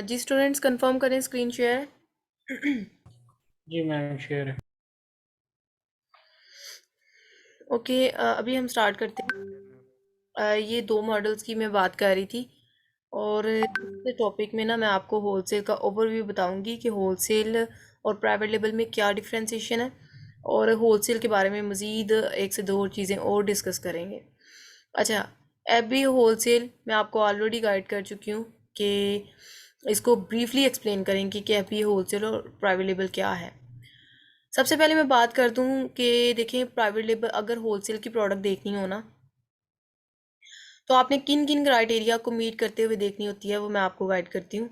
जी students confirm करें screen share है। जी मैम शेयर है। ओके, अभी हम स्टार्ट करते हैं। ये दो मॉडल्स की मैं बात कर रही थी और इस टॉपिक में ना मैं आपको होलसेल का ओवरव्यू बताऊंगी कि होलसेल और प्राइवेट लेवल में क्या डिफरेंशिएशन है, और होलसेल के बारे में मज़ीद एक से दो चीज़ें और डिस्कस करेंगे। अच्छा, अभी होलसेल मैं आपको ऑलरेडी गाइड कर चुकी हूँ कि इसको ब्रीफली एक्सप्लेन करेंगे कि अभी होलसेल और प्राइवेट लेवल क्या है। सबसे पहले मैं बात कर दूं कि देखें, प्राइवेट लेबल अगर होलसेल की प्रोडक्ट देखनी हो ना, तो आपने किन किन क्राइटेरिया को मीट करते हुए देखनी होती है, वो मैं आपको गाइड करती हूँ।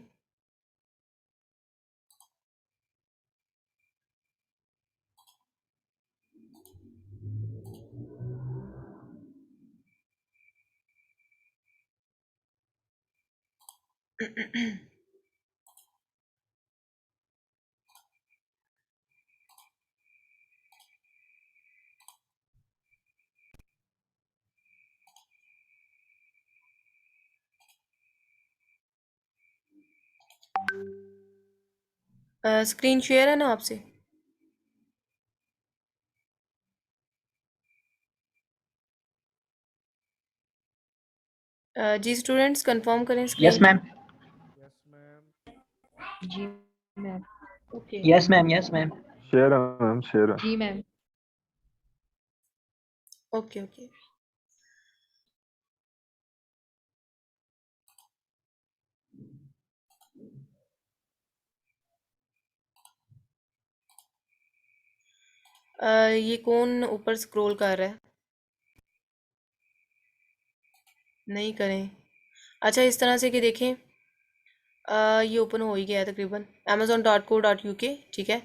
स्क्रीन शेयर है ना आपसे? जी स्टूडेंट्स कंफर्म करें yes screen. Ma'am. Yes ma'am. जी ma'am. Okay. Yes ma'am. Yes ma'am. Share है मैम, शेयर है। जी मैम। Okay okay. ये कौन ऊपर स्क्रॉल कर रहा है? नहीं करें। अच्छा, इस तरह से कि देखें, ये ओपन हो ही गया है तकरीबन, amazon.co.uk, ठीक है।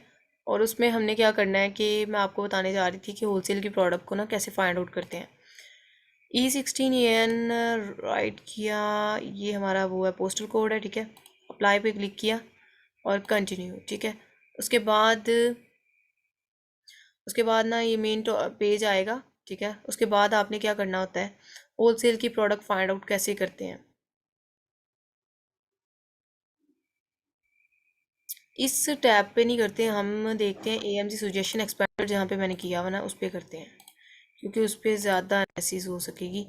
और उसमें हमने क्या करना है कि मैं आपको बताने जा रही थी कि होलसेल की प्रोडक्ट को ना कैसे फाइंड आउट करते हैं। E16EN राइट किया, ये हमारा वो है पोस्टल कोड है, ठीक है। अप्लाई पे क्लिक किया और कंटिन्यू, ठीक है। उसके बाद उसके बाद ना ये मेन पेज आएगा, ठीक है। उसके बाद आपने क्या करना होता है, होलसेल की प्रोडक्ट फाइंड आउट कैसे करते हैं। इस टैब पे नहीं करते हैं हम, देखते हैं AMG सजेशन एक्सपेंडर, जहाँ पे मैंने किया हुआ ना उस पर करते हैं, क्योंकि उस पर ज़्यादा एनालिसिस हो सकेगी।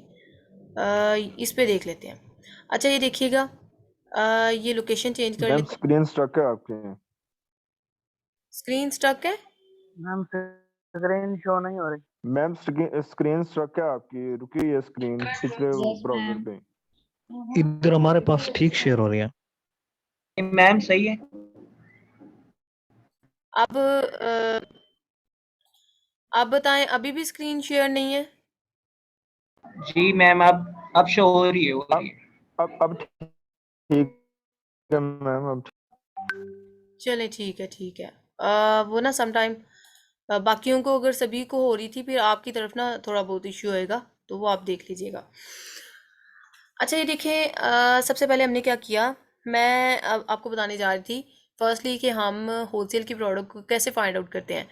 इस पे देख लेते हैं। अच्छा, ये देखिएगा, ये लोकेशन चेंज कर मैम लेते हैं। स्क्रीन स्टक है आपके। स्क्रीन स्टक है? मैम स्क्रीन शो नहीं हो रही। मैम स्क्रीन स्टक है आपकी, रुकी है स्क्रीन पिछले यस ब्राउजर मैम। पे। इधर हमारे पास ठीक शेयर हो रही है। मैम सही है। अब बताएं, अभी भी स्क्रीन शेयर नहीं है? जी मैम अब शो हो रही है, हो रही अब है। अब ठीक है मैम, अब चले ठीक है ठीक है। वो ना समटाइम बाकियों को, अगर सभी को हो रही थी, फिर आपकी तरफ ना थोड़ा बहुत इश्यू होएगा, तो वो आप देख लीजिएगा। अच्छा, ये देखें, सबसे पहले हमने क्या किया, मैं अब आपको बताने जा रही थी फर्स्टली कि हम होलसेल की प्रोडक्ट को कैसे फाइंड आउट करते हैं।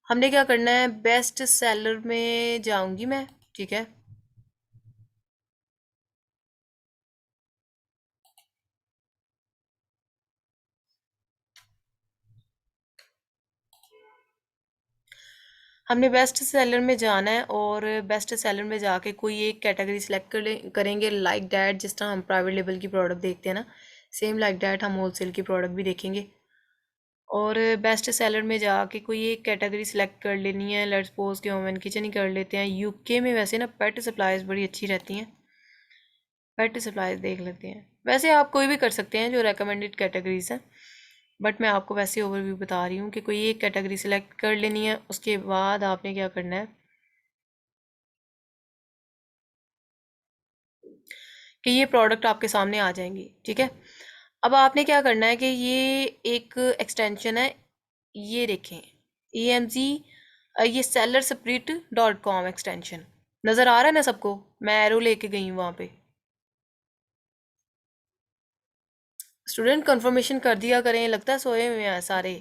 हमने क्या करना है, बेस्ट सेलर में जाऊंगी मैं, ठीक है। हमने बेस्ट सेलर में जाना है और बेस्ट सेलर में जाके कोई एक कैटेगरी सेलेक्ट करेंगे, लाइक डैट, जिस तरह हम प्राइवेट लेवल की प्रोडक्ट देखते हैं ना, सेम लाइक डैट हम होलसेल की प्रोडक्ट भी देखेंगे। और बेस्ट सेलर में जाके कोई एक कैटेगरी सेलेक्ट कर लेनी है। लेट्स सपोज कि होम एंड किचन ही कर लेते हैं। यूके में वैसे ना पेट सप्लाईज बड़ी अच्छी रहती हैं, पेट सप्लाईज देख लेते हैं। वैसे आप कोई भी कर सकते हैं जो रेकमेंडेड कैटेगरीज हैं, बट मैं आपको वैसे ओवरव्यू बता रही हूँ कि कोई एक कैटेगरी सेलेक्ट कर लेनी है। उसके बाद आपने क्या करना है कि ये प्रोडक्ट आपके सामने आ जाएंगी, ठीक है। अब आपने क्या करना है कि ये एक एक्सटेंशन है, ये देखें, AMG, ये sellersprit.com एक्सटेंशन नज़र आ रहा है ना सबको? मैं एरो लेके गई हूँ वहाँ पे। स्टूडेंट कंफर्मेशन कर दिया करें, लगता है सोए हुए हैं सारे।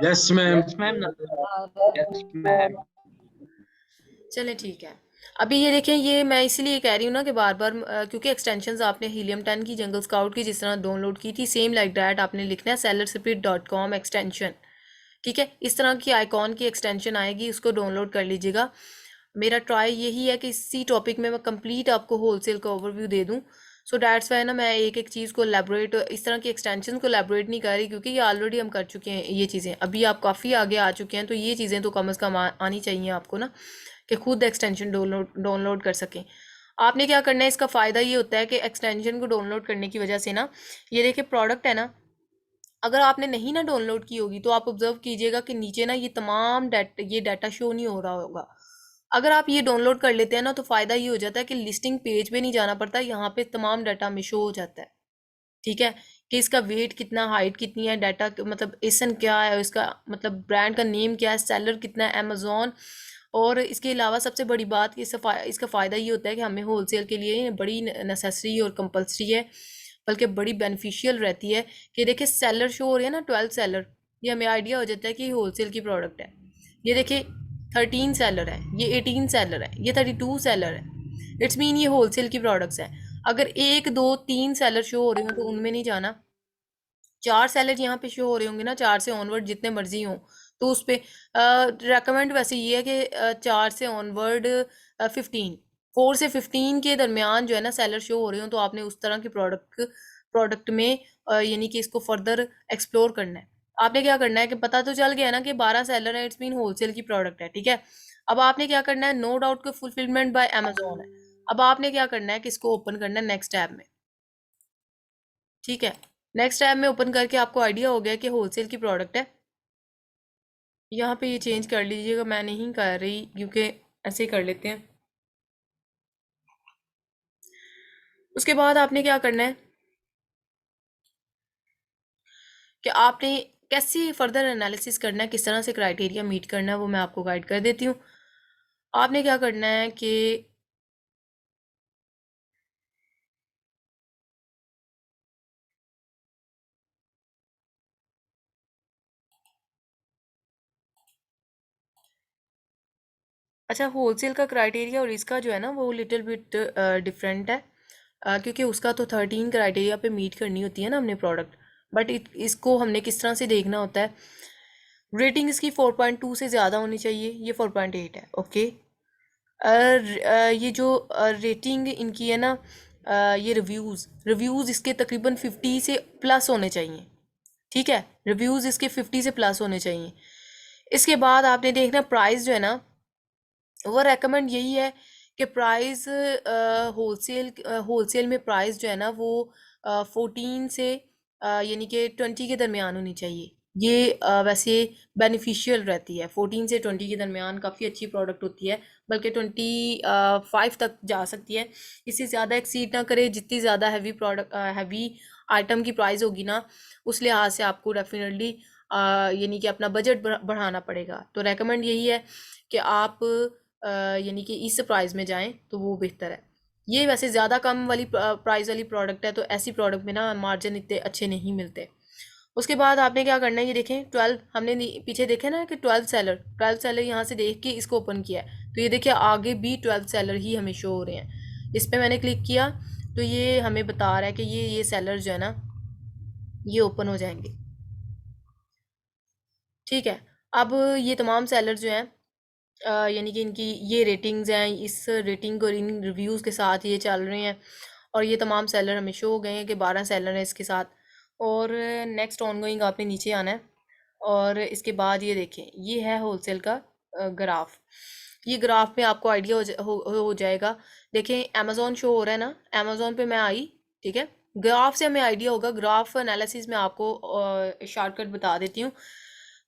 Yes ma'am. Yes ma'am. Yes ma'am. चले ठीक है। अभी ये देखें, ये मैं इसीलिए कह रही हूँ ना कि बार बार क्योंकि एक्सटेंशंस आपने हीलियम 10 की, जंगल स्काउट की जिस तरह डाउनलोड की थी, सेम लाइक दैट आपने लिखना है sellerspit.com एक्सटेंशन। ठीक है, इस तरह की आइकॉन की एक्सटेंशन आएगी, उसको डाउनलोड कर लीजिएगा। मेरा ट्राई यही है कि इसी टॉपिक में मैं कंप्लीट आपको होलसेल का ओवरव्यू दे दूं। सो डैट्स वाई ना मैं एक एक चीज़ को एलैबोरेट, इस तरह की एक्सटेंशन को एलैबोरेट नहीं कर रही, क्योंकि ये ऑलरेडी हम कर चुके हैं ये चीज़ें। अभी आप काफ़ी आगे आ चुके हैं, तो ये चीज़ें तो कम अज़ कम आनी चाहिए आपको ना, कि खुद एक्सटेंशन डाउनलोड कर सकें। आपने क्या करना है, इसका फ़ायदा ये होता है कि एक्सटेंशन को डाउनलोड करने की वजह से ना, ये देखिए प्रोडक्ट है ना, अगर आपने नहीं ना डाउनलोड की होगी तो आप ऑब्जर्व कीजिएगा कि नीचे ना ये डाटा शो नहीं हो रहा होगा। अगर आप ये डाउनलोड कर लेते हैं ना, तो फ़ायदा ये हो जाता है कि लिस्टिंग पेज पे नहीं जाना पड़ता, यहाँ पे तमाम डाटा हमें शो हो जाता है। ठीक है, कि इसका वेट कितना, हाइट कितनी है, डाटा मतलब एसन क्या है, इसका मतलब ब्रांड का नेम क्या है, सेलर कितना है अमेजोन। और इसके अलावा सबसे बड़ी बात कि इसका फ़ायदा ये होता है कि हमें होलसेल के लिए बड़ी नेसेसरी और कंपलसरी है, बल्कि बड़ी बेनिफिशियल रहती है कि देखिए सेलर शो हो रही है ना, 12 सेलर, ये हमें आइडिया हो जाता है कि होलसेल की प्रोडक्ट है। ये देखिए 13 सेलर है, ये 18 सेलर है, ये 32 सेलर है। इट्स मीन ये होलसेल की प्रोडक्ट्स हैं। अगर 1 2 3 सेलर शो हो रहे हो तो उनमें नहीं जाना। 4 सेलर यहाँ पे शो हो रहे होंगे ना, 4 से ऑनवर्ड जितने मर्जी हों, तो उस पर रेकमेंड वैसे ये है कि 4 से ऑनवर्ड 15, 4 से 15 के दरमियान जो है ना सेलर शो हो रहे हो, तो आपने उस तरह की प्रोडक्ट में यानी कि इसको फर्दर एक्सप्लोर करना है। आपने क्या करना है कि पता तो चल गया ना कि 12 सेलर है, इट्स मीन होलसेल की प्रोडक्ट है। ठीक है, अब आपने क्या करना है, नो डाउट कि फुलफिलमेंट बाय अमेजोन है। अब आपने क्या करना है कि इसको ओपन करना है नेक्स्ट टैब में। ठीक है, नेक्स्ट टैब में ओपन करके आपको आइडिया हो गया कि होलसेल की प्रोडक्ट है। यहाँ पे ये चेंज कर लीजिएगा, मैं नहीं कर रही क्योंकि ऐसे ही कर लेते हैं। उसके बाद आपने क्या करना है कि आपने कैसे फर्दर एनालिसिस करना है, किस तरह से क्राइटेरिया मीट करना है, वो मैं आपको गाइड कर देती हूँ। आपने क्या करना है कि अच्छा, होलसेल का क्राइटेरिया और इसका जो है ना वो लिटिल बिट डिफरेंट है, क्योंकि उसका तो 13 क्राइटेरिया पे मीट करनी होती है ना हमने प्रोडक्ट, बट इसको हमने किस तरह से देखना होता है। रेटिंग इसकी 4.2 से ज़्यादा होनी चाहिए, ये 4.8 है। ओके, ये जो रेटिंग इनकी है ना, ये रिव्यूज़ इसके तकरीबन 50 से प्लस होने चाहिए। ठीक है, रिव्यूज़ इसके 50 से प्लस होने चाहिए। इसके बाद आपने देखना प्राइस जो है ना, वो रेकमेंड यही है कि प्राइस होलसेल में प्राइस जो है ना वो 14 से यानी कि 20 के दरमियान होनी चाहिए। ये वैसे बेनिफिशियल रहती है, 14 से 20 के दरमियान काफ़ी अच्छी प्रोडक्ट होती है, बल्कि 25 तक जा सकती है। इससे ज़्यादा एक्सीड ना करे, जितनी ज़्यादा हैवी आइटम की प्राइस होगी ना, उस लिहाज से आपको डेफिनेटली यानी कि अपना बजट बढ़ाना पड़ेगा। तो रेकमेंड यही है कि आप यानी कि इस प्राइस में जाएं तो वो बेहतर है। ये वैसे ज़्यादा कम वाली प्राइस वाली प्रोडक्ट है, तो ऐसी प्रोडक्ट में ना मार्जिन इतने अच्छे नहीं मिलते। उसके बाद आपने क्या करना है, ये देखें 12, हमने पीछे देखे ना कि 12 सेलर यहाँ से देख के इसको ओपन किया है, तो ये देखिए आगे भी 12 सेलर ही हमें शो हो रहे हैं। इस पर मैंने क्लिक किया तो ये हमें बता रहा है कि ये सेलर जो है ना ये ओपन हो जाएंगे। ठीक है, अब ये तमाम सेलर जो हैं यानी कि इनकी ये रेटिंग्स हैं, इस रेटिंग और इन रिव्यूज़ के साथ ये चल रहे हैं, और ये तमाम सेलर हमें शो हो गए हैं कि 12 सेलर हैं इसके साथ। और नेक्स्ट ऑनगोइंग आपने नीचे आना है, और इसके बाद ये देखें, ये है होलसेल का ग्राफ। ये ग्राफ में आपको आइडिया हो जाएगा। देखें अमेज़ोन शो हो रहा है ना, अमेज़ोन पे मैं आई। ठीक है, ग्राफ से हमें आइडिया होगा। ग्राफ एनालिसिस में आपको शॉर्टकट बता देती हूँ।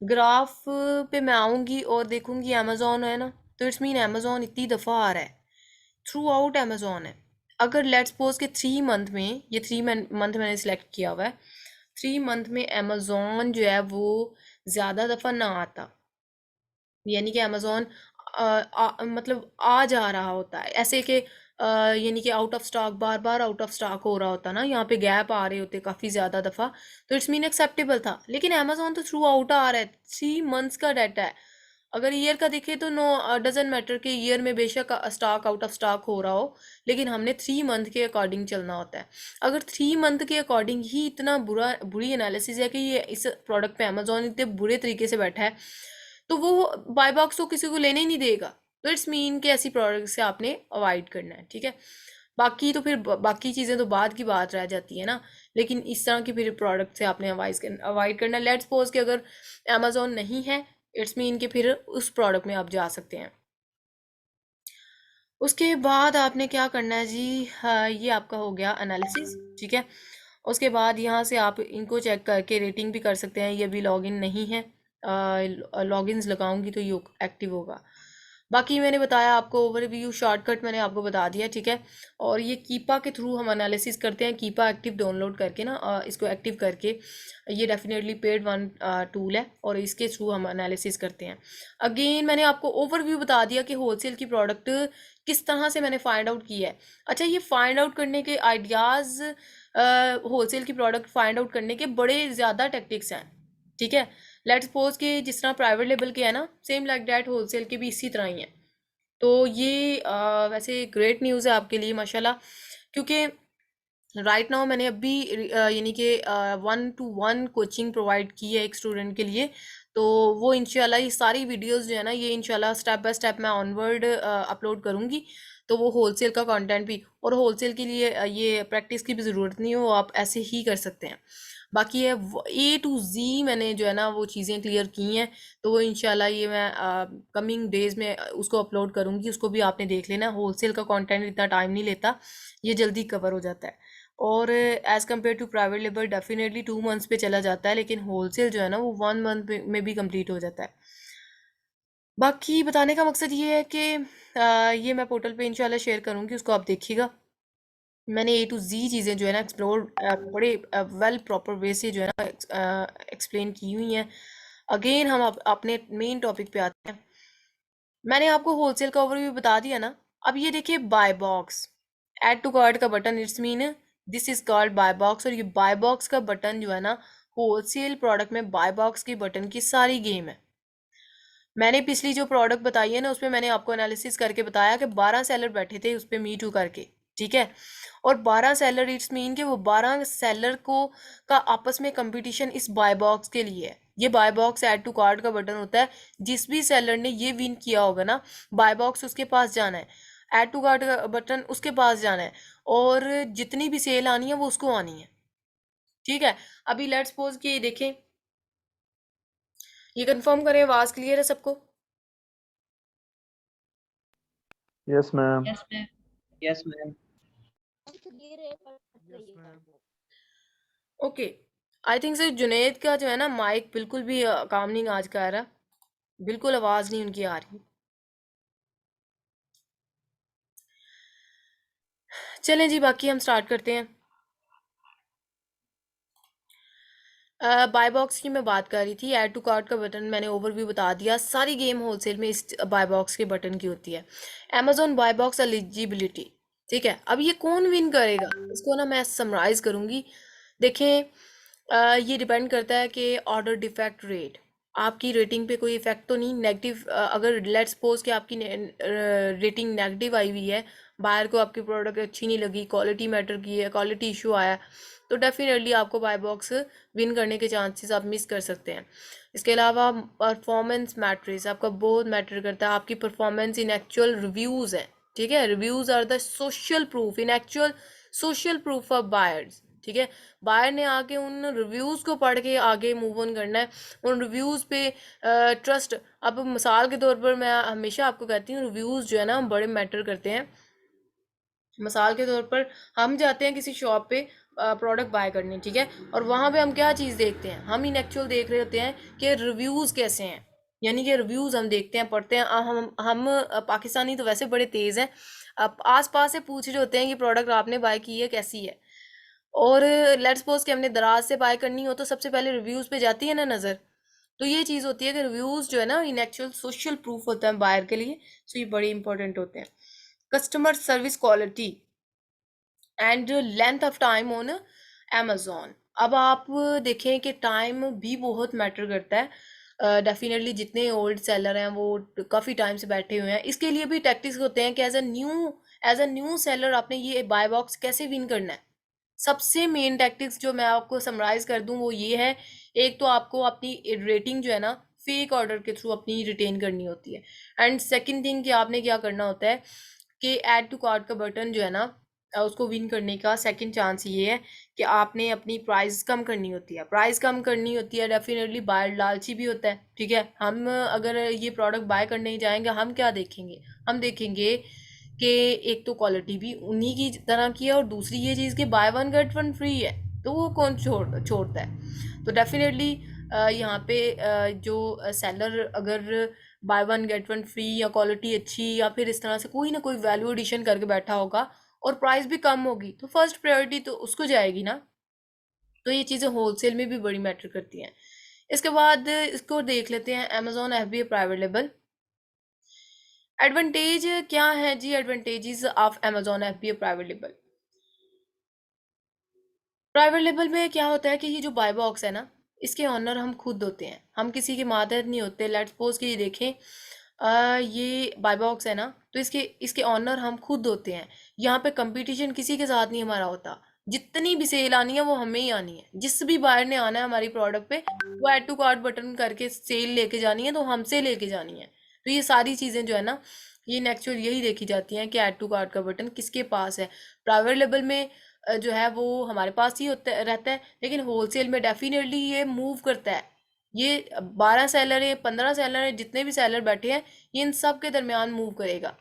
ग्राफ पे मैं आऊँगी और देखूँगी अमेज़ोन है ना, तो इट्स मीन अमेज़ोन इतनी दफ़ा आ रहा है, थ्रू आउट अमेज़ोन है। अगर लेट्स सपोज के 3 मंथ में, ये 3 मंथ मैंने सिलेक्ट किया हुआ है, 3 मंथ में अमेज़ोन जो है वो ज़्यादा दफ़ा ना आता, यानी कि अमेज़ोन मतलब आ जा रहा होता है ऐसे कि यानी कि out of stock, bar bar out of stock हो रहा होता ना, यहाँ पे गैप आ रहे होते काफ़ी ज़्यादा दफ़ा, तो इट्स मीन एक्सेप्टेबल था। लेकिन अमेज़ोन तो थ्रू आउट आ रहा है, 3 मंथ्स का डाटा है। अगर ईयर का देखें तो नो डजेंट मैटर कि ईयर में बेशक स्टॉक आउट ऑफ स्टॉक हो रहा हो, लेकिन हमने 3 मंथ के अकॉर्डिंग चलना होता है। अगर 3 मंथ के अकॉर्डिंग ही इतना बुरी एनालिसिस है कि ये इस प्रोडक्ट पे अमेजोन इतने बुरे तरीके से बैठा है, तो वो बाय बॉक्स तो किसी को लेने ही नहीं देगा। तो इट्स मीन कि ऐसी प्रोडक्ट से आपने अवॉइड करना है, ठीक है। बाकी तो फिर बाकी चीज़ें तो बाद की बात रह जाती है ना, लेकिन इस तरह की फिर प्रोडक्ट से आपने अवॉइड करना। लेट्स सपोज कि अगर अमेजोन नहीं है, इट्स मीन कि फिर उस प्रोडक्ट में आप जा सकते हैं। उसके बाद आपने क्या करना है जी, हाँ, ये आपका हो गया एनालिसिस, ठीक है। उसके बाद यहाँ से आप इनको चेक करके रेटिंग भी कर सकते हैं। ये भी लॉगिन नहीं है, लॉगिन्स लगाऊंगी तो ये एक्टिव होगा। बाकी मैंने बताया आपको ओवरव्यू, शॉर्टकट मैंने आपको बता दिया, ठीक है। और ये कीपा के थ्रू हम एनालिसिस करते हैं। कीपा एक्टिव डाउनलोड करके ना, इसको एक्टिव करके, ये डेफिनेटली पेड वन टूल है और इसके थ्रू हम एनालिसिस करते हैं। अगेन मैंने आपको ओवरव्यू बता दिया कि होलसेल की प्रोडक्ट किस तरह से मैंने फाइंड आउट किया है। अच्छा, ये फाइंड आउट करने के आइडियाज़, होलसेल की प्रोडक्ट फाइंड आउट करने के बड़े ज़्यादा टेक्टिक्स हैं, ठीक है। लेट्स सपोज कि जिस तरह प्राइवेट लेवल के है ना, सेम लाइक डैट होलसेल के भी इसी तरह ही हैं। तो ये वैसे ग्रेट न्यूज़ है आपके लिए माशाल्लाह, क्योंकि राइट नाउ मैंने अभी यानी कि 1-to-1 कोचिंग प्रोवाइड की है एक स्टूडेंट के लिए। तो वो इंशाल्लाह ये सारी वीडियोस जो है ना, ये इंशाल्लाह स्टेप बाय स्टेप मैं ऑनवर्ड अपलोड करूँगी। तो वो होलसेल का कंटेंट भी, और होलसेल के लिए ये प्रैक्टिस की भी ज़रूरत नहीं हो, आप ऐसे ही कर सकते हैं। बाकी है A to Z मैंने जो है ना वो चीज़ें क्लियर की हैं। तो वो इंशाल्लाह ये मैं कमिंग डेज में उसको अपलोड करूँगी, उसको भी आपने देख लेना। होलसेल का कंटेंट इतना टाइम नहीं लेता, ये जल्दी कवर हो जाता है। और as compared to private labour definitely 2 months पे चला जाता है, लेकिन होलसेल जो है ना वो 1 मंथ में भी कंप्लीट हो जाता है। बाकी बताने का मकसद ये है कि ये मैं पोर्टल पे इंशाल्लाह शेयर करूँगी, उसको आप देखिएगा। मैंने A to Z चीज़ें जो है ना एक्सप्लोर बड़े वेल प्रॉपर वे से जो है ना एक्सप्लेन की हुई हैं। अगेन हम अपने मेन टॉपिक पे आते हैं। मैंने आपको होलसेल का ओवरव्यू बता दिया ना। अब ये देखिए buy box, add to cart का button, it's mean this is called buy box. और ये बाय बॉक्स का बटन जो है ना, होलसेल प्रोडक्ट में बाय बॉक्स की बटन की सारी गेम है। मैंने पिछली जो प्रोडक्ट बताई है ना, उसमें मैंने आपको एनालिसिस करके बताया कि 12 सेलर बैठे थे उस पर मी टू करके, ठीक है। और 12 सेलर, इट्स मीन कि वो 12 सेलर को का आपस में कंपटीशन इस बाय बॉक्स के लिए है। ये buy box add to cart का बटन होता है। जिस भी सेलर ने ये विन किया होगा ना, बाय बॉक्स उसके पास जाना है, ऐड टू कार्ट का बटन उसके पास जाना है, और जितनी भी सेल आनी है वो उसको आनी है, ठीक है। अभी लेट्स सपोज कि देखें, ये कंफर्म करें, आवाज क्लियर है सबको? Yes ma'am. Yes ma'am. Yes ma'am. Okay, I think sir Junaid का जो है ना माइक बिल्कुल भी काम नहीं आज का आ रहा, बिल्कुल आवाज नहीं उनकी आ रही। चलें जी, बाकी हम स्टार्ट करते हैं। बाय बॉक्स की मैं बात कर रही थी, ऐड टू कार्ट का बटन मैंने ओवरव्यू बता दिया। सारी गेम होलसेल में इस बाय बॉक्स के बटन की होती है। अमेजोन बाय बॉक्स एलिजिबिलिटी, ठीक है। अब ये कौन विन करेगा, इसको ना मैं समराइज करूंगी। देखें, ये डिपेंड करता है कि ऑर्डर डिफेक्ट रेट, आपकी रेटिंग पे कोई इफेक्ट तो नहीं। नेगेटिव, अगर लेट्स सपोज कि आपकी रेटिंग नेगेटिव आई हुई है, बायर को आपकी प्रोडक्ट अच्छी नहीं लगी, क्वालिटी मैटर की है, क्वालिटी इशू आया, तो डेफिनेटली आपको बाय बॉक्स विन करने के चांसेस आप मिस कर सकते हैं। इसके अलावा परफॉर्मेंस मैट्रिक्स आपका बहुत मैटर करता है। आपकी परफॉर्मेंस इन एक्चुअल रिव्यूज़ है, ठीक है। Reviews are the social proof, in actual social proof of buyers, ठीक है। बायर ने आके उन रिव्यूज़ को पढ़ के आगे मूव ऑन करना है, उन रिव्यूज़ पे ट्रस्ट। अब मिसाल के तौर पर मैं हमेशा आपको कहती हूँ, रिव्यूज़ जो है ना बड़े मैटर करते हैं। मिसाल के तौर पर हम जाते हैं किसी शॉप पे प्रोडक्ट बाय करने, ठीक है, और वहाँ पे हम क्या चीज़ देखते हैं, हम इन एक्चुअल देख रहे होते हैं कि रिव्यूज़ कैसे हैं। यानी कि रिव्यूज़ हम देखते हैं, पढ़ते हैं। हम पाकिस्तानी तो वैसे बड़े तेज़ हैं, आस पास से पूछ रहे होते हैं कि प्रोडक्ट आपने बाय की है कैसी है। और लेट्स सपोज कि हमने दराज से बाय करनी हो, तो सबसे पहले रिव्यूज़ पे जाती है ना नज़र। तो ये चीज़ होती है कि रिव्यूज़ जो है ना इन एक्चुअल सोशल प्रूफ होता है बायर के लिए, सो ये बड़े इंपॉर्टेंट होते हैं। Customer service quality and length of time on Amazon. अब आप देखें कि टाइम भी बहुत मैटर करता है। डेफिनेटली जितने ओल्ड सेलर हैं वो काफ़ी टाइम से बैठे हुए हैं, इसके लिए भी टैक्टिक्स होते हैं कि एज अ न्यू सेलर आपने ये बाय बॉक्स कैसे विन करना है। सबसे मेन टैक्टिक्स जो मैं आपको समराइज कर दूं वो ये है, एक तो आपको अपनी रेटिंग जो है ना फेक ऑर्डर के थ्रू अपनी रिटेन करनी होती है। एंड सेकंड थिंग कि आपने क्या करना होता है कि ऐड टू कार्ट का बटन जो है ना, उसको विन करने का सेकंड चांस ये है कि आपने अपनी प्राइस कम करनी होती है। प्राइस कम करनी होती है, डेफिनेटली बायर लालची भी होता है, ठीक है। हम अगर ये प्रोडक्ट बाय करने ही जाएंगे, हम क्या देखेंगे, हम देखेंगे कि एक तो क्वालिटी भी उन्हीं की तरह की है और दूसरी ये चीज़ कि by one get one free है, तो वो कौन छोड़ता है। तो डेफिनेटली यहाँ पे जो सेलर अगर by one get one free या क्वालिटी अच्छी या फिर इस तरह से कोई ना कोई वैल्यू एडिशन करके बैठा होगा और प्राइस भी कम होगी, तो फर्स्ट प्रायोरिटी तो उसको जाएगी ना। तो ये चीज़ें होलसेल में भी बड़ी मैटर करती हैं। इसके बाद इसको देख लेते हैं Amazon FBA private label. Advantage क्या है जी, advantages of Amazon FBA private label. Private label में क्या होता है कि ये जो बाय बॉक्स है ना, इसके ऑनर हम खुद होते हैं, हम किसी के मातहत नहीं होते। लेट्स सपोज कि ये देखें, ये बाय बॉक्स है ना, तो इसके इसके ऑनर हम खुद होते हैं। यहाँ पे कंपटीशन किसी के साथ नहीं हमारा होता, जितनी भी सेल आनी है वो हमें ही आनी है। जिस भी बायर ने आना है हमारी प्रोडक्ट पे, वो ऐड टू कार्ट बटन करके सेल लेके जानी है, तो हमसे लेके जानी है। तो ये सारी चीज़ें जो है ना, ये नेक्चुअल यही देखी जाती हैं कि ऐड टू कार्ट का बटन किसके पास है। प्राइवेट लेबल में जो है वो हमारे पास ही होता रहता है, लेकिन होलसेल में डेफिनेटली ये मूव करता है। ये 12 सेलर है, 15 सेलर है, जितने भी सेलर बैठे हैं, ये इन सब के दरमियान मूव करेगा।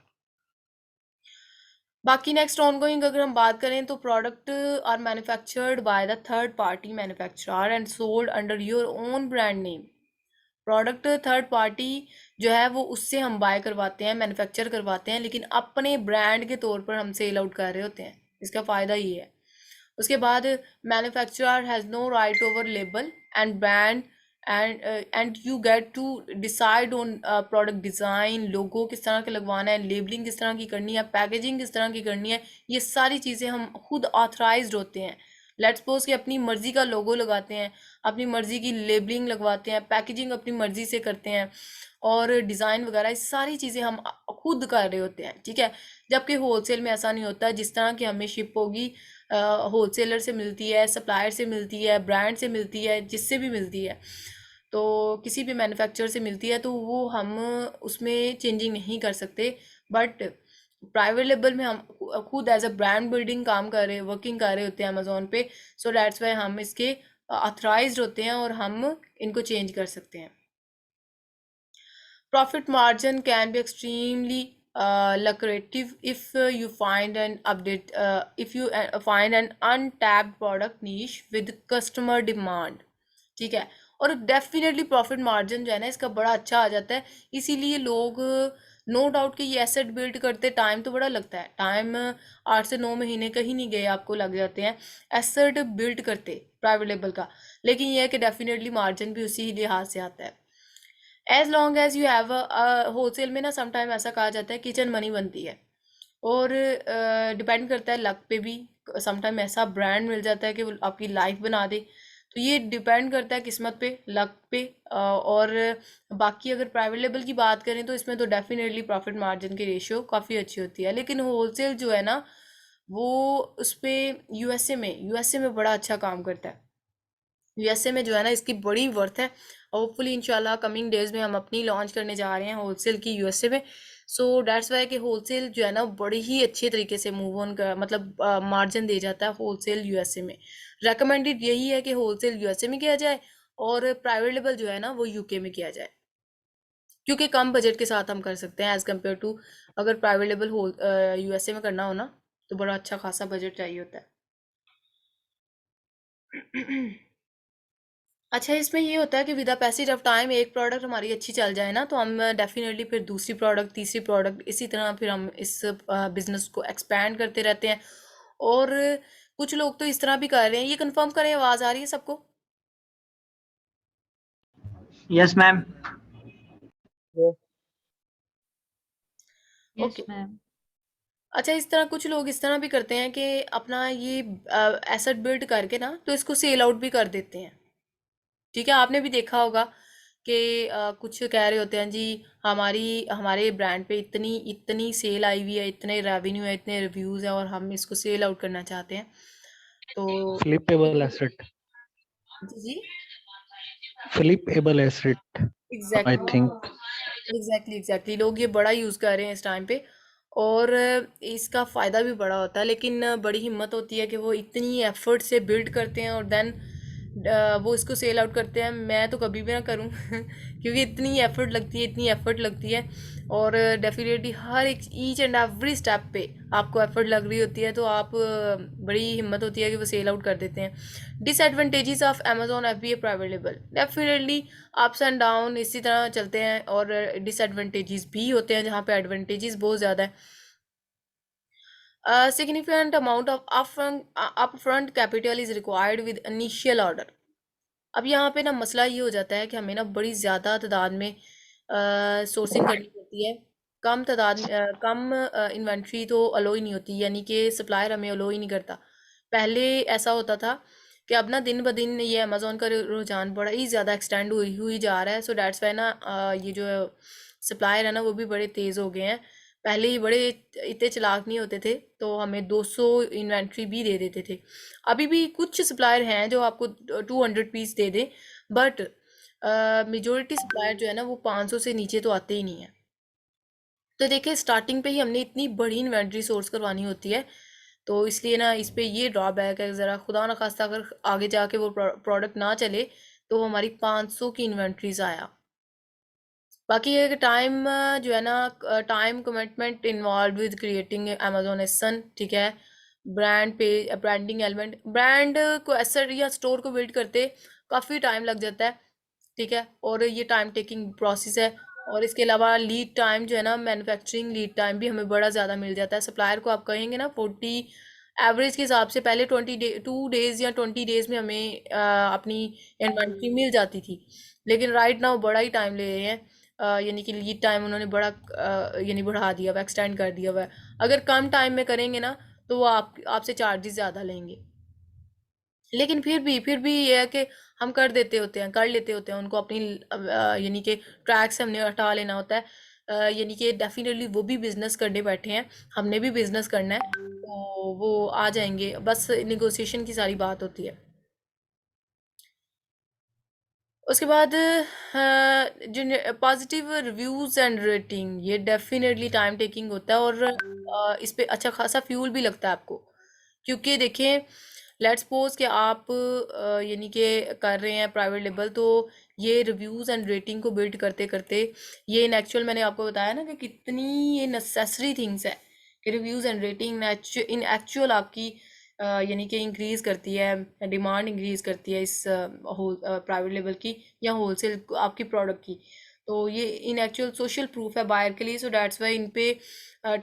बाकी नेक्स्ट ऑनगोइंग अगर हम बात करें तो product are manufactured by the third party manufacturer and sold under your own brand name. Product third party जो है वो उससे हम बाय करवाते हैं, मैन्युफैक्चर करवाते हैं, लेकिन अपने ब्रांड के तौर पर हम सेल आउट कर रहे होते हैं। इसका फ़ायदा ये है। उसके बाद manufacturer has no right over label and brand and you get to decide on product design, logo किस तरह के लगवाना है, लेबलिंग किस तरह की करनी है, पैकेजिंग किस तरह की करनी है। ये सारी चीज़ें हम खुद ऑथराइज्ड होते हैं। लेट्स सपोज कि अपनी मर्ज़ी का लोगो लगाते हैं, अपनी मर्ज़ी की लेबलिंग लगवाते हैं, पैकेजिंग अपनी मर्ज़ी से करते हैं और डिज़ाइन वगैरह ये सारी चीज़ें हम खुद कर रहे होते हैं, ठीक है। जबकि होलसेल में ऐसा नहीं होता। जिस तरह की हमें शिप होगी, होलसेलर से मिलती है, सप्लायर से मिलती है, ब्रांड से मिलती है, जिससे भी मिलती है, तो किसी भी मैन्युफैक्चरर से मिलती है, तो वो हम उसमें चेंजिंग नहीं कर सकते। बट प्राइवेट लेबल में हम खुद एज अ ब्रांड बिल्डिंग काम कर रहे, वर्किंग कर रहे होते हैं अमेजोन पे। सो डैट्स वाई हम इसके ऑथराइज्ड होते हैं और हम इनको चेंज कर सकते हैं। Profit margin can be extremely lucrative if you find an update, if you find an untapped product niche with customer demand, ठीक है। और डेफिनेटली प्रॉफिट मार्जिन जो है ना इसका बड़ा अच्छा आ जाता है। इसीलिए लोग, नो डाउट कि ये एसेट बिल्ड करते टाइम तो बड़ा लगता है, टाइम 8 से 9 महीने कहीं नहीं गए आपको लग जाते हैं एसेट बिल्ड करते प्राइवेट लेबल का। लेकिन ये है कि डेफिनेटली मार्जिन भी उसी लिहाज से आता है। As long as you have wholesale में ना समटाइम ऐसा कहा जाता है किचन मनी बनती है, और डिपेंड करता है लक पे भी। समटाइम ऐसा ब्रांड मिल जाता है कि वो आपकी लाइफ बना दे, तो ये डिपेंड करता है किस्मत पे, लक पे। और बाकी अगर प्राइवेट लेबल की बात करें तो इसमें तो डेफिनेटली प्रॉफिट मार्जिन की रेशियो काफ़ी अच्छी होती है। लेकिन होलसेल जो है ना वो उस पर यूएसए में बड़ा अच्छा काम करता है। यूएसए में जो है ना इसकी बड़ी वर्थ है। होपफुली इंशाल्लाह कमिंग डेज में हम अपनी लॉन्च करने जा रहे हैं होलसेल की यूएसए में। सो डैट्स वाई कि होलसेल जो है ना बड़ी ही अच्छे तरीके से मूव ऑन कर, मतलब मार्जिन दे जाता है होलसेल यूएसए में। रेकमेंडेड यही है कि होलसेल यूएसए में किया जाए और प्राइवेट लेबल जो है ना वो यूके में किया जाए, क्योंकि कम बजट के साथ हम कर सकते हैं एज़ कम्पेयर टू अगर प्राइवेट लेबल यूएसए में करना हो ना तो बड़ा अच्छा खासा बजट चाहिए होता है। अच्छा, इसमें ये होता है कि with the passage of time एक प्रोडक्ट हमारी अच्छी चल जाए ना तो हम डेफिनेटली फिर दूसरी प्रोडक्ट, तीसरी प्रोडक्ट, इसी तरह फिर हम इस बिजनेस को एक्सपैंड करते रहते हैं। और कुछ लोग तो इस तरह भी कर रहे हैं। ये कंफर्म करें, आवाज़ आ रही है सबको? Yes ma'am. Yes okay. Ma'am. अच्छा, इस तरह कुछ लोग इस तरह भी करते हैं कि अपना ये एसेट बिल्ड करके ना तो इसको सेल आउट भी कर देते हैं, ठीक है। आपने भी देखा होगा कि कुछ कह रहे होते हैं जी हमारे ब्रांड पे इतनी इतनी सेल आई हुई है, इतने रेवेन्यू है, इतने रिव्यूज़ हैं और हम इसको सेल आउट करना चाहते हैं। तो फ्लिपेबल एसेट, जी जी flippable asset, I exactly think. Exactly लोग ये बड़ा यूज़ कर रहे हैं इस टाइम पे। और इसका फ़ायदा भी बड़ा होता है, लेकिन बड़ी हिम्मत होती है कि वो इतनी एफर्ट से बिल्ड करते हैं और देन वो इसको सेल आउट करते हैं। मैं तो कभी भी ना करूं क्योंकि इतनी एफर्ट लगती है, इतनी एफर्ट लगती है। और डेफिनेटली हर एक ईच एंड एवरी स्टेप पे आपको एफर्ट लग रही होती है, तो आप बड़ी हिम्मत होती है कि वो सेल आउट कर देते हैं। Disadvantages of Amazon FBA private label, definitely ups and down इसी तरह चलते हैं, और डिसएडवांटेजेस भी होते हैं जहाँ पे एडवांटेजेस बहुत ज़्यादा है। Significant amount of upfront capital is required with initial order. अब यहाँ पे ना मसला ये हो जाता है कि हमें ना बड़ी ज़्यादा तादाद में सोर्सिंग करनी पड़ती है। कम इन्वेंट्री तो अलो ही नहीं होती, यानी कि सप्लायर हमें अलो ही नहीं करता। पहले ऐसा होता था कि अब ना दिन ब दिन ये अमेज़ोन का रुझान बड़ा ही ज़्यादा एक्सटेंड हुई हुई जा रहा है। सो डैट्स वाई ना ये जो सप्लायर है ना वो भी बड़े तेज़ हो गए हैं। पहले ही बड़े इतने चालाक नहीं होते थे, तो हमें 200 इन्वेंट्री भी दे देते थे। अभी भी कुछ सप्लायर हैं जो आपको 200 पीस दे दें, बट मेजोरिटी सप्लायर जो है ना वो 500 से नीचे तो आते ही नहीं है। तो देखिए स्टार्टिंग पे ही हमने इतनी बड़ी इन्वेंट्री सोर्स करवानी होती है, तो इसलिए ना इस पे ये ड्रॉबैक है। ज़रा खुदा ना खास्ता अगर आगे जाके वो प्रोडक्ट ना चले तो वो हमारी 500 की इन्वेंट्रीज आया। बाकी ये कि टाइम जो है ना, time commitment involve with creating Amazon ASIN, ठीक है। ब्रांडिंग एलिमेंट, ब्रांड को एसेट या स्टोर को बिल्ड करते काफ़ी टाइम लग जाता है, ठीक है, और ये टाइम टेकिंग प्रोसेस है। और इसके अलावा लीड टाइम जो है ना, मैन्युफैक्चरिंग लीड टाइम भी हमें बड़ा ज़्यादा मिल जाता है। सप्लायर को आप कहेंगे ना 40 एवरेज के हिसाब से पहले 2 डेज़ या 20 डेज़ में हमें अपनी इन्वेंट्री मिल जाती थी, लेकिन राइट नाउ बड़ा ही टाइम ले रहे हैं। यानी कि लीड टाइम उन्होंने बड़ा यानी बढ़ा दिया हुआ, एक्सटेंड कर दिया हुआ है। अगर कम टाइम में करेंगे ना तो वो आपसे चार्जेस ज़्यादा लेंगे। लेकिन फिर भी ये है कि हम कर लेते होते हैं उनको अपनी यानी कि ट्रैक से हमने हटा लेना होता है। यानी कि डेफिनेटली वो भी बिजनेस करने बैठे हैं, हमने भी बिजनेस करना है, तो वो आ जाएंगे, बस निगोशिएशन की सारी बात होती है। उसके बाद जो पॉजिटिव रिव्यूज़ एंड रेटिंग, ये डेफिनेटली टाइम टेकिंग होता है, और इस पे अच्छा खासा फ्यूल भी लगता है आपको। क्योंकि देखिए लेट्स सपोज कि आप यानी कि कर रहे हैं प्राइवेट लेबल, तो ये रिव्यूज़ एंड रेटिंग को बिल्ड करते करते ये इन एक्चुअल मैंने आपको बताया ना कि कितनी ये नेसेसरी थिंग्स है कि reviews and rating in actual आपकी यानी कि इंक्रीज़ करती है, डिमांड इंक्रीज़ करती है इस होल प्राइवेट लेवल की या होलसेल आपकी प्रोडक्ट की। तो ये इन एक्चुअल सोशल प्रूफ है बायर के लिए। सो डैट्स वाई इन पे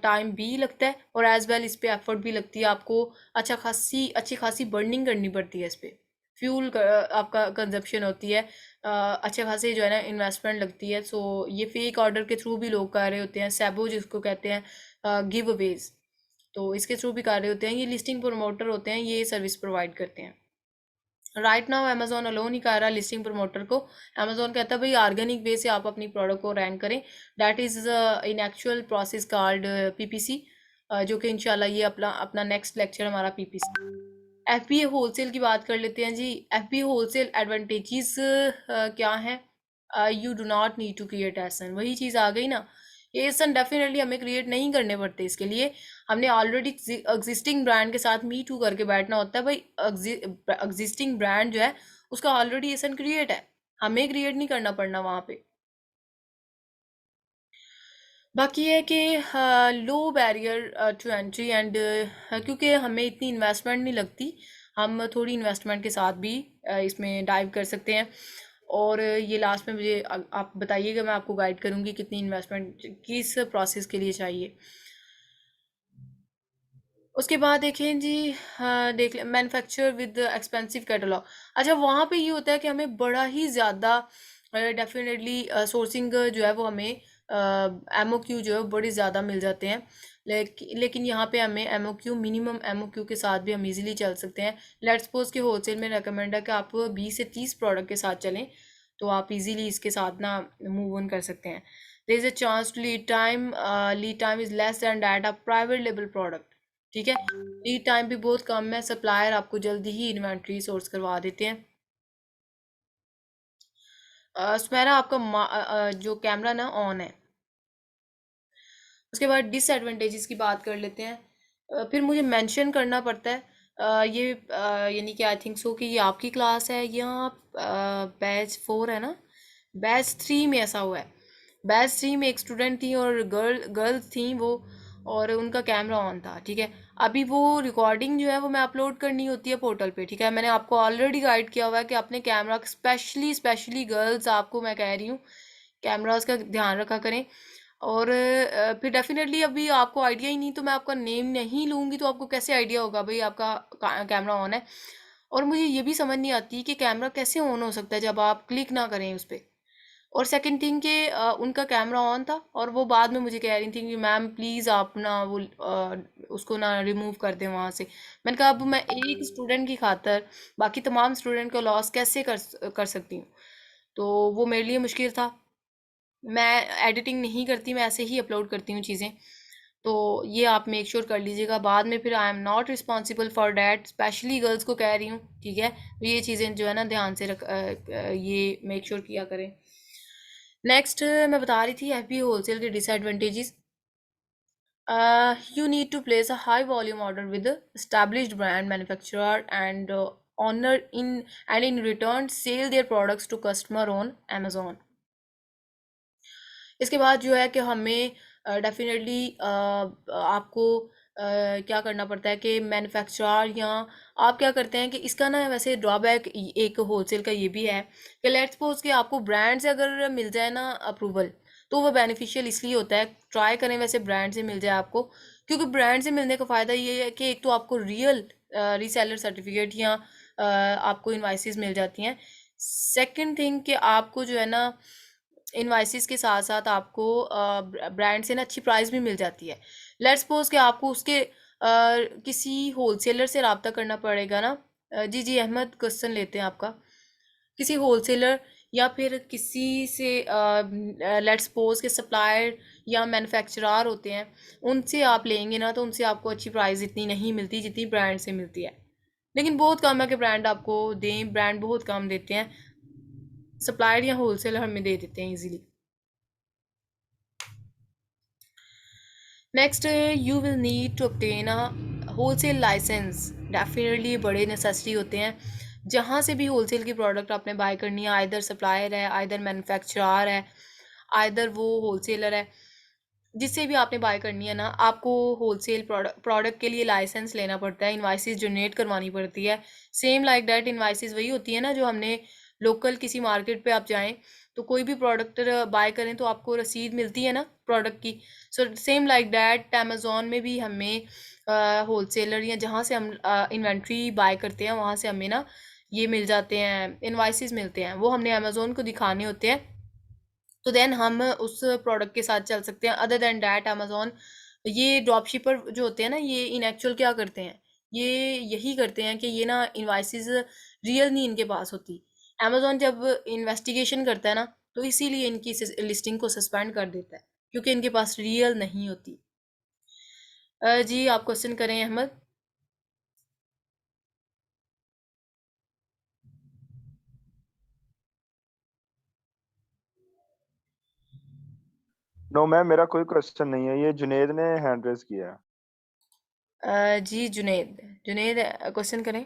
टाइम भी लगता है और एज वेल इस पे एफर्ट भी लगती है। आपको अच्छी खासी बर्निंग करनी पड़ती है इस पे, फ्यूल आपका कंजप्शन होती है, अच्छे खासे जो है ना इन्वेस्टमेंट लगती है। सो ये फेक ऑर्डर के थ्रू भी लोग कर रहे होते हैं, सैबो जिसको कहते हैं, गिव अवेज, तो इसके थ्रू भी कर रहे होते हैं। ये लिस्टिंग प्रमोटर होते हैं, ये सर्विस प्रोवाइड करते हैं। Right now Amazon alone he कर रहा है लिस्टिंग प्रमोटर को। अमेजोन कहता है भाई ऑर्गेनिक वे से आप अपनी प्रोडक्ट को रैंक करें, that is in actual process called PPC, जो कि इंशाल्लाह ये अपना अपना नेक्स्ट लेक्चर हमारा PPC। FBA होलसेल की बात कर लेते हैं जी। FBA होलसेल एडवांटेजेस क्या हैं? You do not need to create ASIN, वही चीज़ आ गई ना। एसन डेफिनेटली हमें क्रिएट नहीं करने पड़ते, इसके लिए हमने ऑलरेडी एग्जिस्टिंग ब्रांड के साथ मी टू करके बैठना होता है। भाई एग्जिस्टिंग ब्रांड जो है उसका ऑलरेडी एसन क्रिएट है, हमें क्रिएट नहीं करना पड़ना वहाँ पे। बाकी है कि लो बैरियर टू एंट्री एंड, क्योंकि हमें इतनी इन्वेस्टमेंट नहीं लगती, हम थोड़ी इन्वेस्टमेंट के साथ भी इसमें डाइव कर सकते हैं। और ये लास्ट में मुझे आप बताइएगा, मैं आपको गाइड करूँगी कितनी इन्वेस्टमेंट किस प्रोसेस के लिए चाहिए। उसके बाद देखें जी, हाँ देख लें मैन्युफैक्चर विद एक्सपेंसिव कैटलॉग। अच्छा वहाँ पे ये होता है कि हमें बड़ा ही ज़्यादा डेफिनेटली सोर्सिंग जो है वो हमें MOQ जो है वो बड़ी ज़्यादा मिल जाते हैं। लेकिन यहाँ पे हमें MOQ मिनिमम MOQ के साथ भी हम इजीली चल सकते हैं। लेट्स सपोज कि होलसेल में रेकमेंड है कि आप 20 से 30 प्रोडक्ट के साथ चलें, तो आप इजीली इसके साथ ना मूव ऑन कर सकते हैं. There is a chance to lead time is less than that a private label product. ठीक है, लीड टाइम भी बहुत कम है, सप्लायर आपको जल्दी ही इन्वेंट्री सोर्स करवा देते हैं. सुमेरा आपका जो कैमरा ना ऑन है. उसके बाद डिसएडवांटेजेस की बात कर लेते हैं. फिर मुझे मेंशन करना पड़ता है ये यानी कि आई थिंक सो कि ये आपकी क्लास है या बैच 4 है ना, बैच 3 में ऐसा हुआ है. बैच 3 में एक स्टूडेंट थी और गर्ल्स थी वो, और उनका कैमरा ऑन था. ठीक है, अभी वो रिकॉर्डिंग जो है वो मैं अपलोड करनी होती है पोर्टल पे. ठीक है, मैंने आपको ऑलरेडी गाइड किया हुआ है कि अपने कैमरा स्पेशली गर्ल्स आपको मैं कह रही हूँ कैमरास का ध्यान रखा करें. और फिर डेफिनेटली अभी आपको आइडिया ही नहीं, तो मैं आपका नेम नहीं लूँगी तो आपको कैसे आइडिया होगा भाई आपका कैमरा ऑन है. और मुझे ये भी समझ नहीं आती कि कैमरा कैसे ऑन हो सकता है जब आप क्लिक ना करें उस पर. और सेकंड थिंग कि उनका कैमरा ऑन था और वो बाद में मुझे कह रही थी कि मैम प्लीज़ आप ना वो उसको ना रिमूव कर दें वहाँ से. मैंने कहा अब मैं एक स्टूडेंट की खातर बाकी तमाम स्टूडेंट का लॉस कैसे कर सकती हूँ. तो वो मेरे लिए मुश्किल था. मैं एडिटिंग नहीं करती, मैं ऐसे ही अपलोड करती हूँ चीज़ें. तो ये आप मेक श्योर कर लीजिएगा बाद में, फिर I am not responsible for that, specially girls को कह रही हूँ. ठीक है, तो ये चीज़ें जो है ना ध्यान से ये मेक श्योर किया करें. नेक्स्ट मैं बता रही थी एफबी होलसेल के disadvantages. You need to place a high volume order with the established brand manufacturer and honor in and in return sell their products to customer on Amazon. इसके बाद जो है कि हमें डेफिनेटली आपको क्या करना पड़ता है कि मैन्युफैक्चरर या आप क्या करते हैं कि इसका ना वैसे ड्रॉबैक एक होलसेल का ये भी है कि लेट्स सपोज कि आपको ब्रांड से अगर मिल जाए ना अप्रूवल, तो वो बेनिफिशियल इसलिए होता है. ट्राई करें वैसे ब्रांड से मिल जाए आपको, क्योंकि ब्रांड से मिलने का फ़ायदा ये है कि एक तो आपको रियल रीसेलर सर्टिफिकेट या आपको इनवाइसेस मिल जाती हैं. सेकंड थिंग कि आपको जो है ना इनवाइसेस के साथ साथ आपको ब्रांड से ना अच्छी प्राइस भी मिल जाती है. लेट्स सपोज कि आपको उसके किसी होलसेलर से रब्ता करना पड़ेगा ना. जी जी अहमद, क्वेश्चन लेते हैं आपका. किसी होलसेलर या फिर किसी से लेट्स सपोज के सप्लायर या मैन्युफैक्चरर होते हैं, उनसे आप लेंगे ना तो उनसे आपको अच्छी प्राइस इतनी नहीं मिलती जितनी ब्रांड से मिलती है. लेकिन बहुत कम है कि ब्रांड आपको दें, ब्रांड बहुत कम देते हैं, सप्लायर या होलसेलर हमें दे देते हैं easily. Next, you will need to obtain a wholesale licence. Definitely बड़े नेसेसिटी होते हैं. जहाँ से भी होलसेल की प्रोडक्ट आपने बाय करनी है, आइदर सप्लायर है, आइदर मैन्युफैक्चरर है, आइदर वो होलसेलर है, जिससे भी आपने बाय करनी है ना, आपको होलसेल प्रोडक्ट के लिए लाइसेंस लेना पड़ता है, इनवाइसेस जनरेट करवानी पड़ती है. सेम लाइक दैट इनवाइसेस वही होती है ना जो हमने लोकल किसी मार्केट पे आप जाएं तो कोई भी प्रोडक्ट बाय करें तो आपको रसीद मिलती है ना प्रोडक्ट की. So same like that Amazon में भी हमें होलसेलर या जहाँ से हम इन्वेंट्री बाय करते हैं वहाँ से हमें ना ये मिल जाते हैं, इनवाइसेस मिलते हैं, वो हमने अमेज़ॉन को दिखाने होते हैं. तो देन हम उस प्रोडक्ट के साथ चल सकते हैं. अदर देन डैट अमेज़ॉन, ये ड्रॉपशिपर जो होते हैं ना, ये इन एक्चुअल क्या करते हैं, ये यही करते हैं कि ये ना इनवाइसेस रियल नहीं इनके पास होती. अमेज़ॉन जब इन्वेस्टिगेशन करता है ना तो इसीलिए इनकी लिस्टिंग को सस्पेंड कर देता है, क्योंकि इनके पास रियल नहीं होती. जी आप क्वेश्चन करें अहमद. नो मैम, मेरा कोई क्वेश्चन नहीं है, ये जुनेद ने हैंड रेज किया है. जी जुनेद, जुनेद क्वेश्चन करें.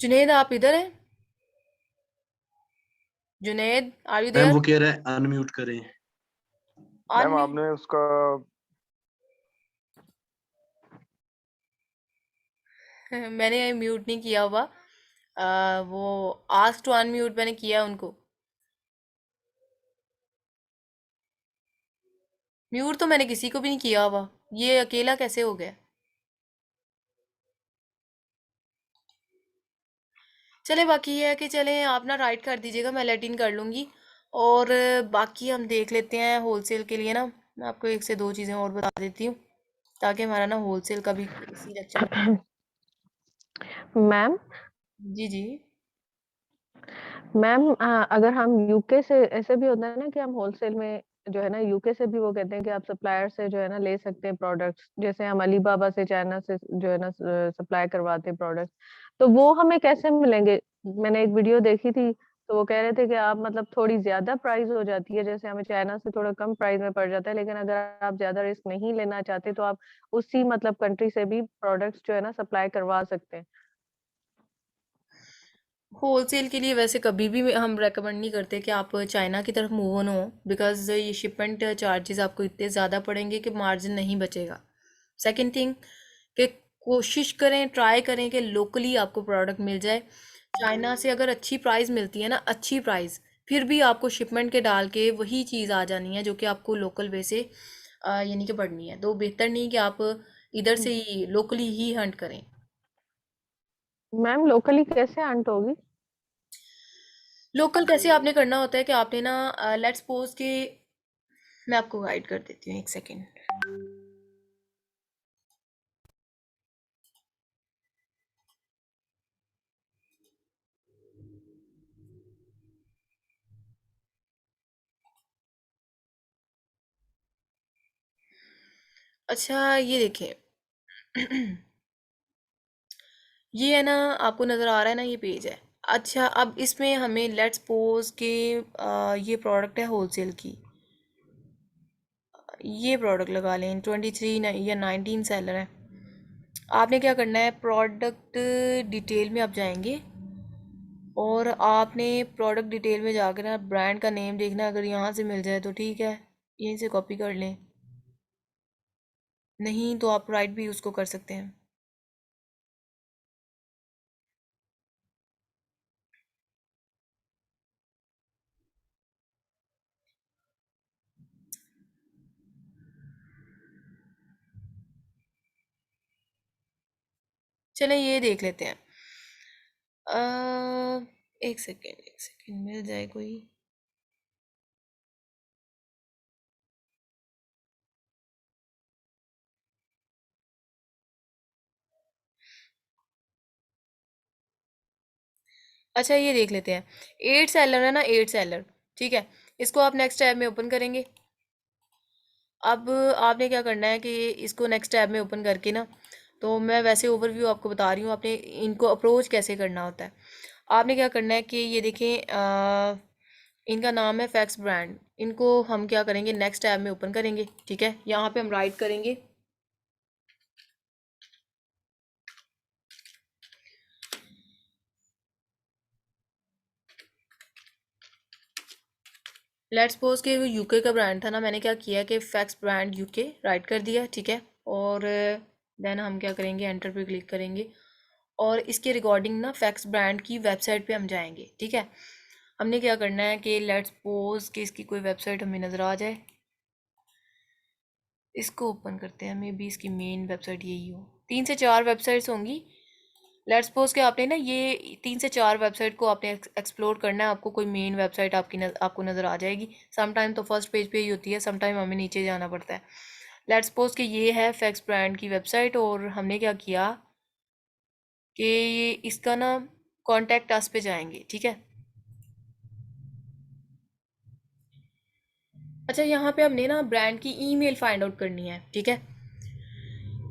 जुनेद आप इधर हैं? Junaid are you ma'am there? वो कह रहा है अनम्यूट करें. मैम आपने उसका मैंने म्यूट नहीं किया हुआ. वो आस्क टू अनम्यूट मैंने किया उनको. म्यूट तो मैंने किसी को भी नहीं किया हुआ, ये अकेला कैसे हो गया. चले बाकी ये है कि चलें आप ना राइट कर दीजिएगा, मैं लेटिन कर लूँगी. और बाकी हम देख लेते हैं होलसेल के लिए ना. मैं आपको एक से दो चीज़ें और बता देती हूँ ताकि हमारा ना होलसेल का भी इसी लेक्चर में मैम जी जी। मैम अगर हम यूके से, ऐसे भी होता है ना कि हम होलसेल में जो है ना यूके से भी वो कहते हैं कि आप सप्लायर से जो है ना ले सकते हैं प्रोडक्ट्स, जैसे हम अलीबाबा से चाइना से जो है ना सप्लाई करवाते हैं प्रोडक्ट्स, तो वो हमें कैसे मिलेंगे? मैंने एक वीडियो देखी थी, तो वो कह रहे थे कि आप मतलब थोड़ी ज्यादा प्राइस हो जाती है, जैसे हमें चाइना से थोड़ा कम प्राइस में पड़ जाता है, लेकिन अगर आप ज्यादा रिस्क नहीं लेना चाहते तो आप उसी मतलब कंट्री से भी प्रोडक्ट्स जो है ना सप्लाई करवा सकते हैं। होलसेल के लिए वैसे कभी भी हम रेकमेंड नहीं करते कि आप चाइना की तरफ मूव ऑन हो, बिकॉज ये शिपमेंट चार्जेस आपको इतने ज़्यादा पड़ेंगे कि मार्जिन नहीं बचेगा। सेकंड थिंग कि कोशिश करें, ट्राई करें कि लोकली आपको प्रोडक्ट मिल जाए। चाइना से अगर अच्छी प्राइस मिलती है ना, अच्छी प्राइस, फिर भी आपको शिपमेंट के डाल के वही चीज़ आ जानी है जो कि आपको लोकल वे से यानी कि पड़नी है। तो बेहतर नहीं कि आप इधर से ही लोकली ही हंट करें। मैम लोकली कैसे आंट होगी? लोकल कैसे आपने करना होता है कि आपने ना, लेट्स सपोज के, मैं आपको गाइड कर देती हूँ, एक सेकेंड। अच्छा ये देखिए। ये है ना, आपको नज़र आ रहा है ना, ये पेज है। अच्छा अब इसमें हमें लेट्स सपोज के ये प्रोडक्ट है होलसेल की, ये प्रोडक्ट लगा लें 23 या 19 सेलर है। आपने क्या करना है, प्रोडक्ट डिटेल में आप जाएंगे और आपने प्रोडक्ट डिटेल में जाकर ना ब्रांड का नेम देखना है। अगर यहाँ से मिल जाए तो ठीक है, यहीं से कॉपी कर लें, नहीं तो आप राइट भी उसको कर सकते हैं। चलें ये देख लेते हैं। एक सेकेंड, एक सेकेंड, मिल जाए कोई। अच्छा ये देख लेते हैं, 8 सेलर है ना, 8 सेलर, ठीक है। इसको आप नेक्स्ट टैब में ओपन करेंगे। अब आपने क्या करना है कि इसको नेक्स्ट टैब में ओपन करके ना, तो मैं वैसे ओवरव्यू आपको बता रही हूँ, आपने इनको अप्रोच कैसे करना होता है। आपने क्या करना है कि ये देखें, इनका नाम है फैक्स ब्रांड। इनको हम क्या करेंगे, नेक्स्ट टैब में ओपन करेंगे, ठीक है। यहाँ पे हम राइट करेंगे, लेट्स सपोज कि वो यूके का ब्रांड था ना, मैंने क्या किया कि फैक्स ब्रांड यूके राइट कर दिया, ठीक है। और देन हम क्या करेंगे, एंटर पे क्लिक करेंगे और इसके रिकॉर्डिंग ना फैक्स ब्रांड की वेबसाइट पे हम जाएंगे, ठीक है। हमने क्या करना है कि लेट्स सपोज कि इसकी कोई वेबसाइट हमें नज़र आ जाए, इसको ओपन करते हैं। मे बी इसकी मेन वेबसाइट यही हो, 3 से 4 वेबसाइट्स होंगी। लेट्स सपोज कि आपने ना ये 3 से 4 वेबसाइट को आपने एक्सप्लोर करना है। आपको कोई मेन वेबसाइट आपको नज़र आ जाएगी। समटाइम तो फर्स्ट पेज पे ही होती है, समटाइम हमें नीचे जाना पड़ता है। लेट्स सपोज कि ये है फैक्स ब्रांड की वेबसाइट और हमने क्या किया कि ये इसका ना कॉन्टैक्ट अस पे जाएंगे, ठीक है। अच्छा यहाँ पे हमने ना ब्रांड की ईमेल फाइंड आउट करनी है, ठीक है।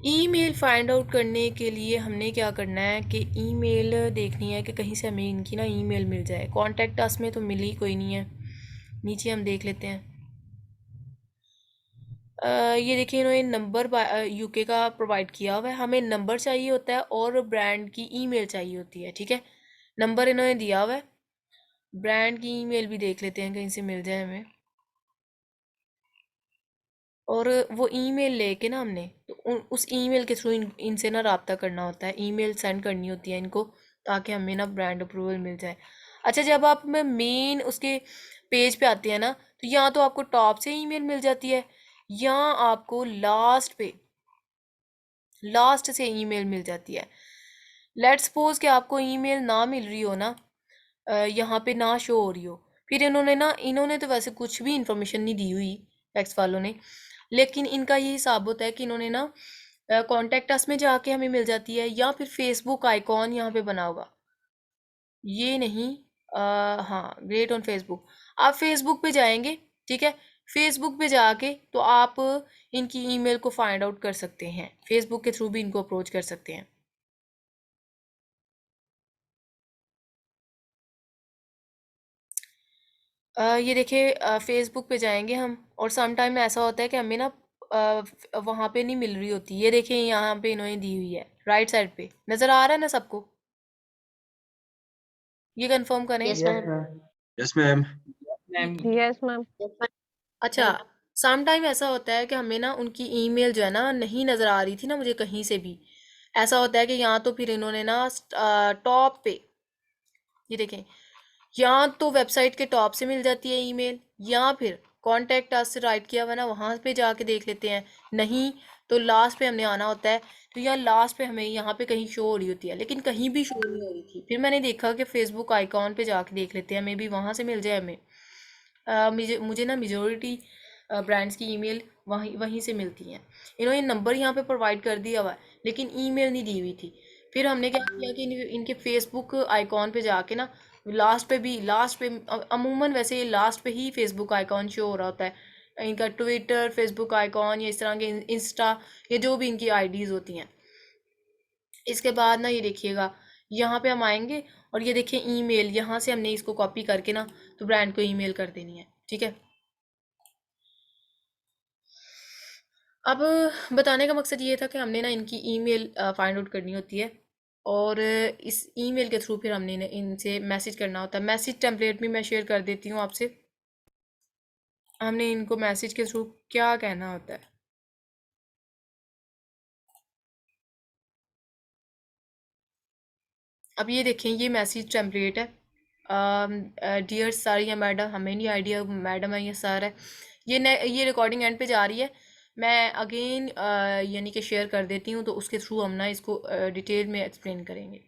ईमेल फाइंड आउट करने के लिए हमने क्या करना है कि ईमेल देखनी है कि कहीं से हमें इनकी ना ईमेल मिल जाए। कॉन्टैक्ट अस में तो मिली कोई नहीं है, नीचे हम देख लेते हैं। ये देखिए इन्होंने नंबर यूके का प्रोवाइड किया हुआ है। हमें नंबर चाहिए होता है और ब्रांड की ईमेल चाहिए होती है, ठीक है। नंबर इन्होंने दिया हुआ है, ब्रांड की ईमेल भी देख लेते हैं कहीं से मिल जाए हमें। और वो ईमेल लेके ना हमने तो उस ईमेल के थ्रू इनसे ना रब्ता करना होता है, ईमेल सेंड करनी होती है इनको, ताकि हमें ना ब्रांड अप्रूवल मिल जाए। अच्छा जब आप मेन उसके पेज पे आते हैं ना, तो यहाँ तो आपको टॉप से ईमेल मिल जाती है, यहाँ आपको लास्ट से ईमेल मिल जाती है। लेट्स सपोज कि आपको ईमेल ना मिल रही हो ना, यहाँ पे ना शो हो रही हो, फिर इन्होंने तो वैसे कुछ भी इंफॉर्मेशन नहीं दी हुई टैक्स वालों ने, लेकिन इनका ये हिसाब होता है कि इन्होंने ना कॉन्टेक्ट अस में जाके हमें मिल जाती है, या फिर फेसबुक आइकॉन यहाँ पे बना होगा, ये नहीं, हाँ, ग्रेट ऑन फेसबुक। आप फेसबुक पे जाएंगे, ठीक है, फेसबुक पे जाके तो आप इनकी ईमेल को फाइंड आउट कर सकते हैं, फेसबुक के थ्रू भी इनको अप्रोच कर सकते हैं। ये देखिए, फेसबुक पे जाएंगे हम, और सम टाइम ऐसा होता है कि हमें ना वहाँ पे नहीं मिल रही होती। ये देखिए यहाँ पे इन्होंने दी हुई है, राइट साइड पे नज़र आ रहा है ना सबको, ये कंफर्म करें। Yes ma'am. Yes, ma'am. Ma'am. Yes ma'am. अच्छा, सम टाइम ऐसा होता है कि हमें ना उनकी ईमेल जो है ना नहीं नज़र आ रही थी ना मुझे कहीं से भी। ऐसा होता है कि यहाँ तो फिर इन्होंने ना टॉप पे, ये देखें, या तो वेबसाइट के टॉप से मिल जाती है ईमेल, या फिर कॉन्टैक्ट अस से राइट किया हुआ ना वहाँ पे जाके देख लेते हैं, नहीं तो लास्ट पे हमने आना होता है। तो यहाँ लास्ट पे हमें यहाँ पे कहीं शो हो रही होती है, लेकिन कहीं भी शो नहीं हो रही थी। फिर मैंने देखा कि फेसबुक आइकॉन पे जाके देख लेते हैं, मे बी वहाँ से मिल जाए हमें। मुझे ना मेजोरिटी ब्रांड्स की ईमेल वहीं वहीं से मिलती हैं। इन्होंने नंबर यहाँ पे प्रोवाइड कर दिया हुआ है, लेकिन ईमेल नहीं दी हुई थी। फिर हमने क्या किया कि इनके फेसबुक आइकॉन पे जाके ना लास्ट पे अमूमन वैसे ये लास्ट पे ही फेसबुक आइकॉन शो हो रहा होता है, इनका ट्विटर, फेसबुक आइकॉन या इस तरह के इंस्टा, ये जो भी इनकी आईडीज़ होती हैं। इसके बाद ना ये देखिएगा, यहाँ पे हम आएंगे और ये देखिए ईमेल, यहाँ से हमने इसको कॉपी करके ना तो ब्रांड को ईमेल कर देनी है, ठीक है। अब बताने का मकसद ये था कि हमने ना इनकी ईमेल फाइंड आउट करनी होती है, और इस ईमेल के थ्रू फिर हमने इनसे मैसेज करना होता है। मैसेज टेम्पलेट भी मैं शेयर कर देती हूँ आपसे, हमने इनको मैसेज के थ्रू क्या कहना होता है। अब ये देखें, ये मैसेज टेम्पलेट है। डियर सर या मैडम, हमें नहीं आइडिया मैडम है या सर है। ये रिकॉर्डिंग एंड पे जा रही है, मैं अगेन यानी कि शेयर कर देती हूँ, तो उसके थ्रू हम ना इसको डिटेल में एक्सप्लेन करेंगे।